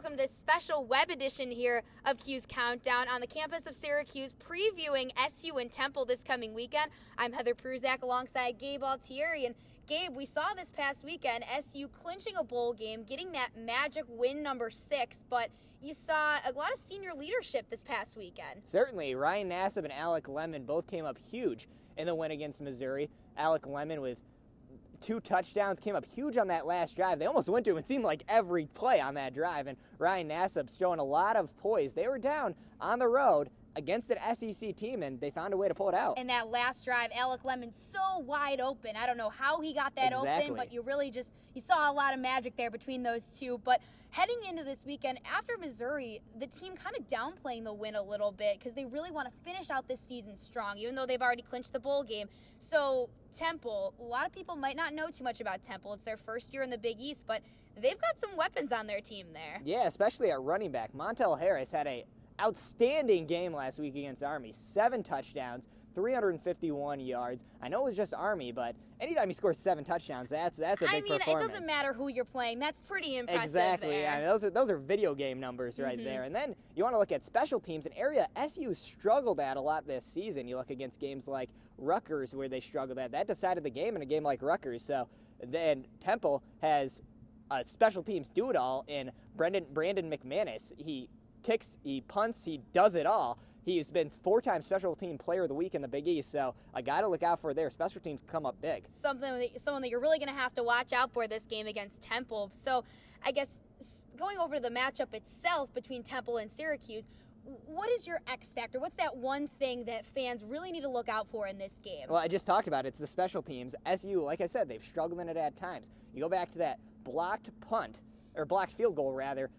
welcome to this special web edition here of Cuse Countdown on the campus of Syracuse, previewing SU and Temple this coming weekend. I'm Heather Prusak alongside Gabe Altieri. And Gabe, we saw this past weekend SU clinching a bowl game, getting that magic win number 6, but you saw a lot of senior leadership this past weekend. Certainly. Ryan Nassib and Alec Lemon both came up huge in the win against Missouri. Alec Lemon with 2 touchdowns, came up huge on that last drive. They almost went to him. It seemed like every play on that drive. And Ryan Nassib's showing a lot of poise. They were down on the road against an SEC team, and they found a way to pull it out. And that last drive, Alec Lemon's so wide open. I don't know how he got that open, but you saw a lot of magic there between those two. But heading into this weekend, after Missouri, the team kind of downplaying the win a little bit because they really want to finish out this season strong, even though they've already clinched the bowl game. So Temple, a lot of people might not know too much about Temple. It's their first year in the Big East, but they've got some weapons on their team there. Yeah, especially at running back. Montel Harris had a outstanding game last week against Army. 7 touchdowns, 351 yards. I know it was just Army, but anytime he scores 7 touchdowns, that's a big performance. It doesn't matter who you're playing. That's pretty impressive. Exactly. There. Yeah, those are video game numbers right there. And then you want to look at special teams, an area SU struggled at a lot this season. You look against games like Rutgers where they struggled at. That decided the game in a game like Rutgers. So then Temple has special teams do-it-all in Brandon McManus. He kicks, he punts, he does it all. He's been 4-time Special Team Player of the Week in the Big East, so a guy to look out for there. Special teams come up big. Someone that you're really going to have to watch out for this game against Temple. So I guess going over to the matchup itself between Temple and Syracuse, what is your X factor? What's that one thing that fans really need to look out for in this game? Well, I just talked about it. It's the special teams. SU, like I said, they've struggled in it at times. You go back to that blocked field goal, rather,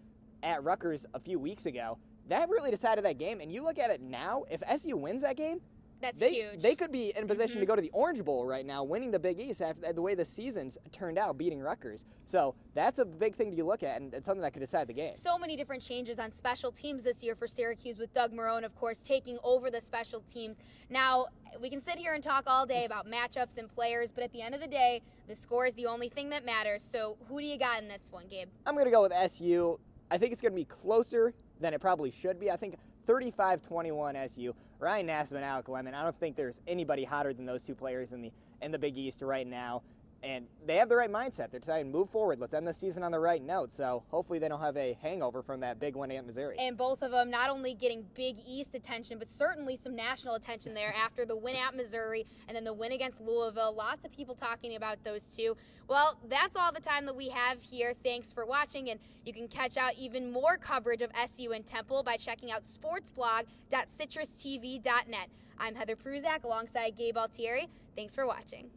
at Rutgers a few weeks ago. That really decided that game. And you look at it now, if SU wins that game, that's huge. They could be in position to go to the Orange Bowl right now, winning the Big East after the way the season's turned out, beating Rutgers. So that's a big thing to look at, and it's something that could decide the game. So many different changes on special teams this year for Syracuse, with Doug Marrone, of course, taking over the special teams. Now, we can sit here and talk all day about matchups and players, but at the end of the day, the score is the only thing that matters. So who do you got in this one, Gabe? I'm going to go with SU. I think it's going to be closer than it probably should be. I think 35-21 SU. Ryan Nassib and Alec Lemon. I don't think there's anybody hotter than those two players in the Big East right now. And they have the right mindset. They're deciding to move forward. Let's end the season on the right note. So hopefully they don't have a hangover from that big win at Missouri. And both of them not only getting Big East attention, but certainly some national attention there after the win at Missouri and then the win against Louisville. Lots of people talking about those two. Well, that's all the time that we have here. Thanks for watching, and you can catch out even more coverage of SU and Temple by checking out sportsblog.citrustv.net. I'm Heather Prusak alongside Gabe Altieri. Thanks for watching.